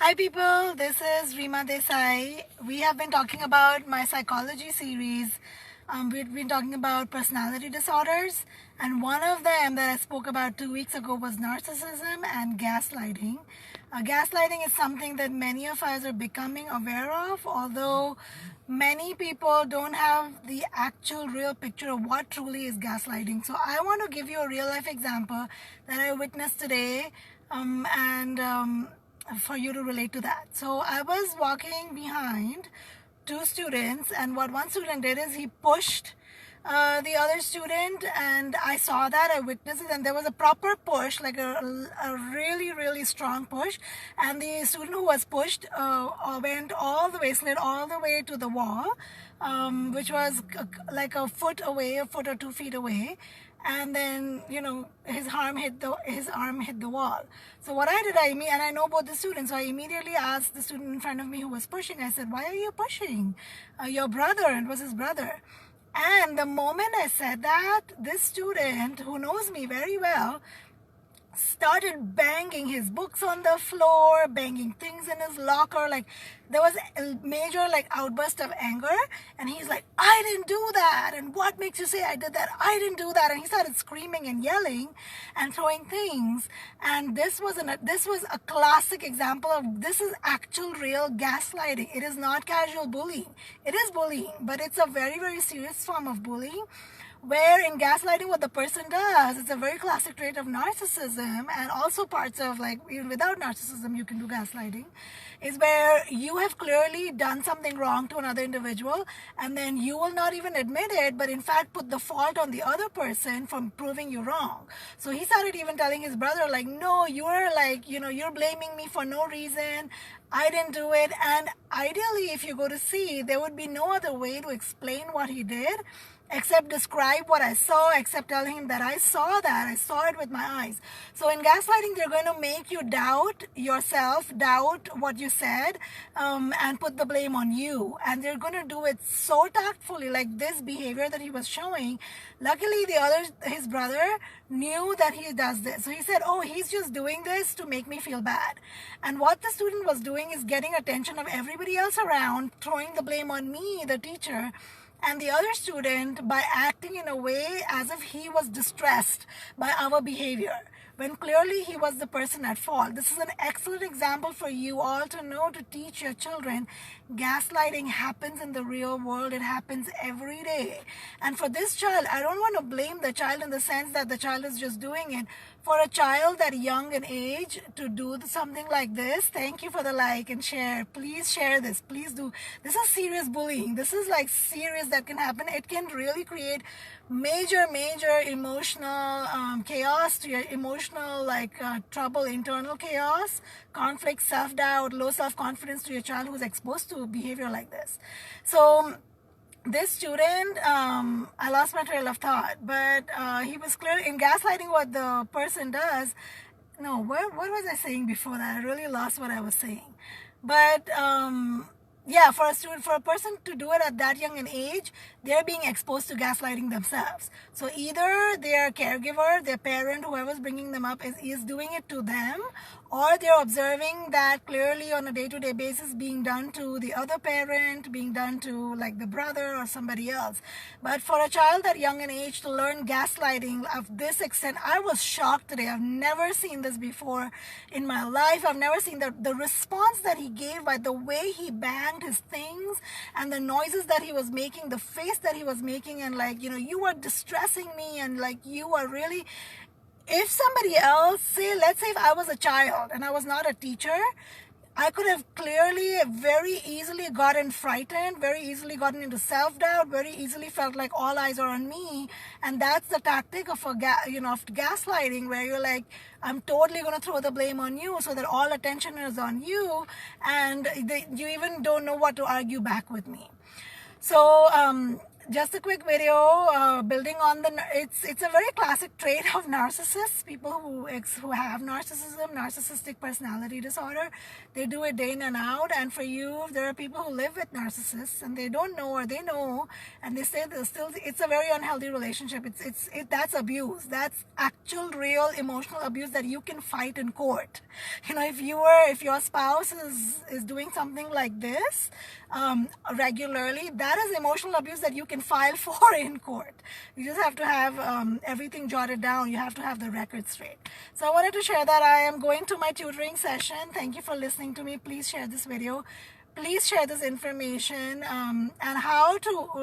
Hi people, this is Rima Desai. We have been talking about my psychology series. We've been talking about personality disorders, and one of them that I spoke about 2 weeks ago was narcissism and gaslighting. Gaslighting is something that many of us are becoming aware of, although many people don't have the actual real picture of what truly is gaslighting. So I want to give you a real life example that I witnessed today, and for you to relate to that. So I was walking behind two students, and what one student did is he pushed the other student, and I saw that, I witnessed it, and there was a proper push, like a really, really strong push, and the student who was pushed went all the way, slid all the way to the wall, which was like a foot away, a foot or 2 feet away, and then his arm hit the wall. So what I did, and I know both the students, so I immediately asked the student in front of me who was pushing. I said, "Why are you pushing your brother?" It was his brother. And the moment I said that, this student who knows me very well started banging his books on the floor, banging things in his locker. Like, there was a major outburst of anger, and he's like, "I didn't do that, and what makes you say I did that? I didn't do that." And he started screaming and yelling and throwing things. And this was a classic example of, this is actual real gaslighting. It is not casual bullying. It is bullying, but it's a very, very serious form of bullying, where in gaslighting what the person does, it's a very classic trait of narcissism, and also parts of, like, even without narcissism you can do gaslighting, is where you have clearly done something wrong to another individual, and then you will not even admit it, but in fact put the fault on the other person from proving you wrong. So he started even telling his brother, like, "No, you're you're blaming me for no reason. I didn't do it." And ideally, if you go to see, there would be no other way to explain what he did except describe what I saw, except telling him that I saw it with my eyes. So in gaslighting, they're going to make you doubt yourself, doubt what you said, and put the blame on you. And they're going to do it so tactfully, like this behavior that he was showing. Luckily, his brother knew that he does this. So he said, "Oh, he's just doing this to make me feel bad." And what the student was doing is getting attention of everybody else around, throwing the blame on me, the teacher, and the other student, by acting in a way as if he was distressed by our behavior, when clearly he was the person at fault. This is an excellent example for you all to know, to teach your children. Gaslighting happens in the real world. It happens every day. And for this child, I don't want to blame the child in the sense that the child is just doing it. For a child that young in age to do something like this, thank you for the like and share. Please share this. Please do. This is serious bullying. This is like serious that can happen. It can really create major emotional chaos to your emotional trouble, internal chaos, conflict, self-doubt, low self-confidence to your child who's exposed to behavior like this. So this student, I lost my trail of thought, but he was clear in gaslighting what the person does. No, what was I saying before that? I really lost what I was saying. But yeah, for a person to do it at that young an age, they're being exposed to gaslighting themselves. So either their caregiver, their parent, whoever's bringing them up is doing it to them, or they're observing that clearly on a day-to-day basis being done to the other parent, being done to like the brother or somebody else. But for a child at young an age to learn gaslighting of this extent, I was shocked today. I've never seen this before in my life. I've never seen the response that he gave by the way he banged his things and the noises that he was making, the face that he was making, and you are distressing me, and you are really. If somebody else, let's say if I was a child and I was not a teacher, I could have clearly, very easily gotten frightened, very easily gotten into self-doubt, very easily felt like all eyes are on me. And that's the tactic of of gaslighting, where you're like, "I'm totally going to throw the blame on you so that all attention is on you, and you even don't know what to argue back with me." So just a quick video building on it's a very classic trait of narcissists, people who have narcissistic personality disorder. They do it day in and out. And for you, there are people who live with narcissists and they don't know, or they know and they say they're still, it's a very unhealthy relationship. That's abuse. That's actual real emotional abuse that you can fight in court. If your spouse is doing something like this regularly, that is emotional abuse that you can file for in court. You just have to have everything jotted down. You have to have the record straight. So I wanted to share that I am going to my tutoring session. Thank you for listening to me. Please share this video. Please share this information, and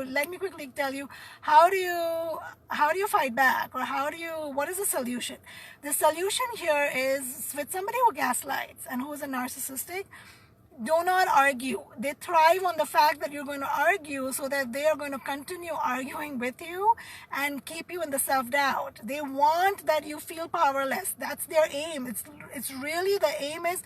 let me quickly tell you, how do you fight back, or what is the solution? The solution here is with somebody who gaslights and who is a narcissistic. Do not argue. They thrive on the fact that you're going to argue, so that they are going to continue arguing with you and keep you in the self-doubt. They want that you feel powerless. That's their aim. It's really, the aim is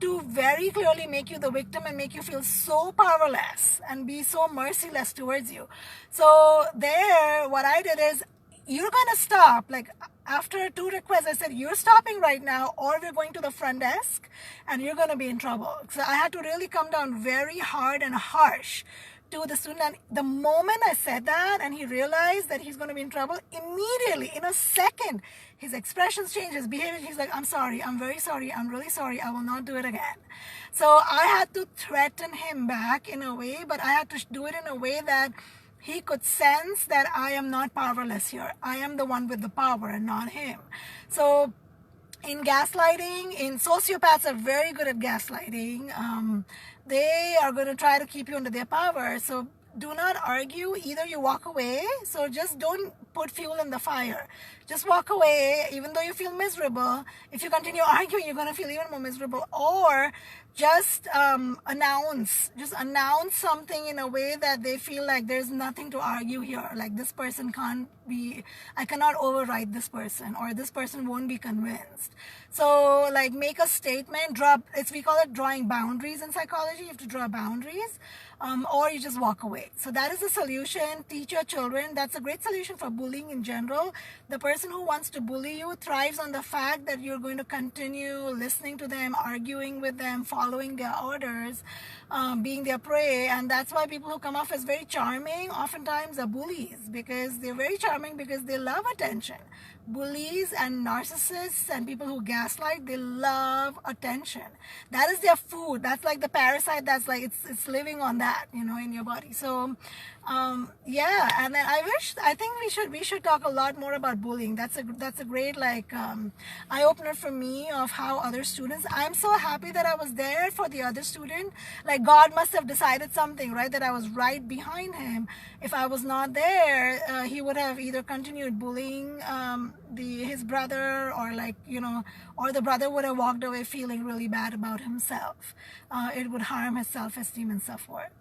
to very clearly make you the victim and make you feel so powerless and be so merciless towards you. So there, what I did is, you're going to stop. Like, after 2 requests, I said, you're stopping right now, or we're going to the front desk and you're going to be in trouble. So I had to really come down very hard and harsh to the student. And the moment I said that and he realized that he's going to be in trouble, immediately, in a second, his expressions changed, his behavior. He's like, I'm sorry, I'm very sorry, I'm really sorry, I will not do it again. So I had to threaten him back in a way, but I had to do it in a way that he could sense that I am not powerless here. I am the one with the power and not him. So in gaslighting, sociopaths are very good at gaslighting. They are going to try to keep you under their power. So do not argue. Either you walk away. So just don't put fuel in the fire. Just walk away, even though you feel miserable. If you continue arguing, you're going to feel even more miserable. Or just announce something in a way that they feel like there's nothing to argue here. Like, this person I cannot override this person, or this person won't be convinced. So, like, make a statement, we call it drawing boundaries in psychology. You have to draw boundaries, or you just walk away. So that is the solution. Teach your children. That's a great solution for bullying in general. The person who wants to bully you thrives on the fact that you're going to continue listening to them, arguing with them, following their orders, being their prey. And that's why people who come off as very charming oftentimes are bullies, because they're very charming because they love attention. Bullies and narcissists and people who gaslight, they love attention. That is their food. That's like the parasite that's like, it's living on that, in your body. So yeah, and then I think we should talk a lot more about bullying. That's a great eye opener for me of how other students, I'm so happy that I was there for the other student. Like, God must have decided something, right, that I was right behind him. If I was not there, he would have either continued bullying his brother, or or the brother would have walked away feeling really bad about himself. It would harm his self-esteem and self-worth.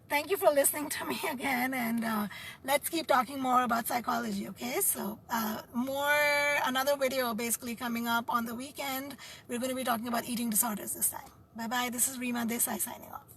Thank you for listening to me again, and let's keep talking more about psychology, okay? So another video basically coming up on the weekend. We're going to be talking about eating disorders this time. Bye-bye. This is Reema Desai signing off.